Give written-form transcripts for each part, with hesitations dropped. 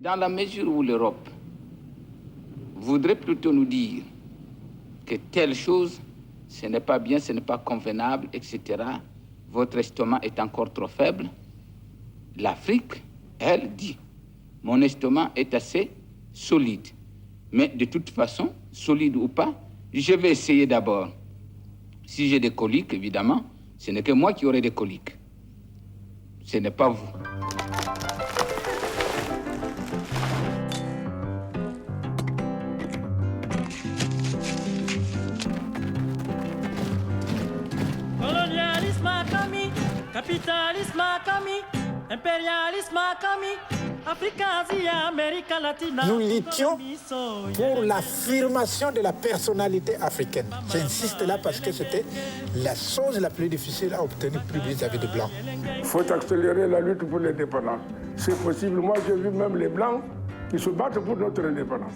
Dans la mesure où l'Europe voudrait plutôt nous dire que telle chose, ce n'est pas bien, ce n'est pas convenable, etc., votre estomac est encore trop faible, l'Afrique, elle, dit, mon estomac est assez solide. Mais de toute façon, solide ou pas, je vais essayer d'abord. Si j'ai des coliques, évidemment, ce n'est que moi qui aurai des coliques. Ce n'est pas vous. Colonialisme a commis, capitalisme a commis, impérialisme a commis, Afrique, Asie, Amérique latine. Nous luttions pour l'affirmation de la personnalité africaine. J'insiste là parce que c'était la chose la plus difficile à obtenir plus vis-à-vis des Blancs. Il faut accélérer la lutte pour l'indépendance. C'est possible. Moi, j'ai vu même les Blancs qui se battent pour notre indépendance.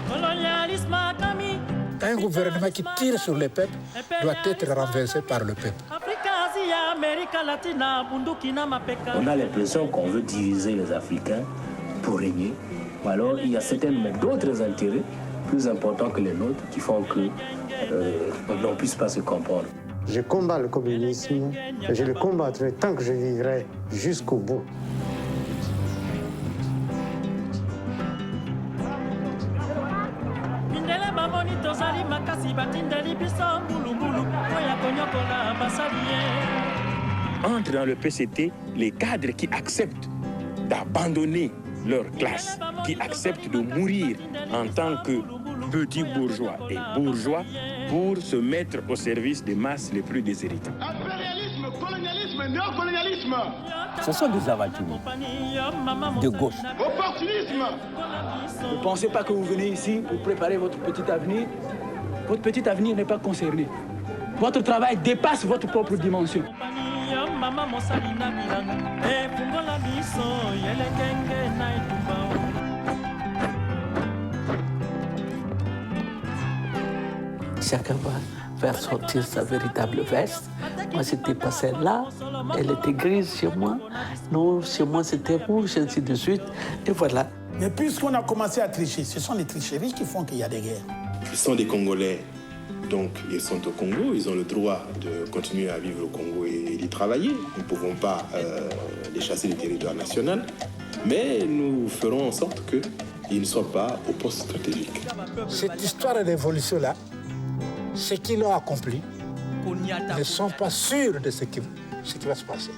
Colonialisme a commis. Un gouvernement qui tire sur le peuple doit être renversé par le peuple. On a l'impression qu'on veut diviser les Africains pour régner. Ou alors il y a certainement d'autres intérêts plus importants que les nôtres qui font qu'on ne puisse pas se comprendre. Je combats le communisme et je le combattrai tant que je vivrai jusqu'au bout. Entrent dans le PCT les cadres qui acceptent d'abandonner leur classe, qui acceptent de mourir en tant que petits bourgeois et bourgeois pour se mettre au service des masses les plus déshéritées. Impérialisme, colonialisme, néocolonialisme. Ce sont des aventuriers de gauche. Opportunisme. Ne pensez pas que vous venez ici pour préparer votre petit avenir. Votre petit avenir n'est pas concerné. Votre travail dépasse votre propre dimension. Chacun va faire sortir sa véritable veste. Moi, c'était pas celle-là. Elle était grise chez moi. Non, chez moi, c'était rouge, ainsi de suite. Et voilà. Mais puisqu'on a commencé à tricher, ce sont les tricheries qui font qu'il y a des guerres. Ils sont des Congolais, donc ils sont au Congo. Ils ont le droit de continuer à vivre au Congo et d'y travailler. Nous ne pouvons pas les chasser du territoire national. Mais nous ferons en sorte qu'ils ne soient pas au poste stratégique. Cette histoire de révolution-là, ce qu'ils ont accompli, ne sont pas sûrs de ce qui va se passer.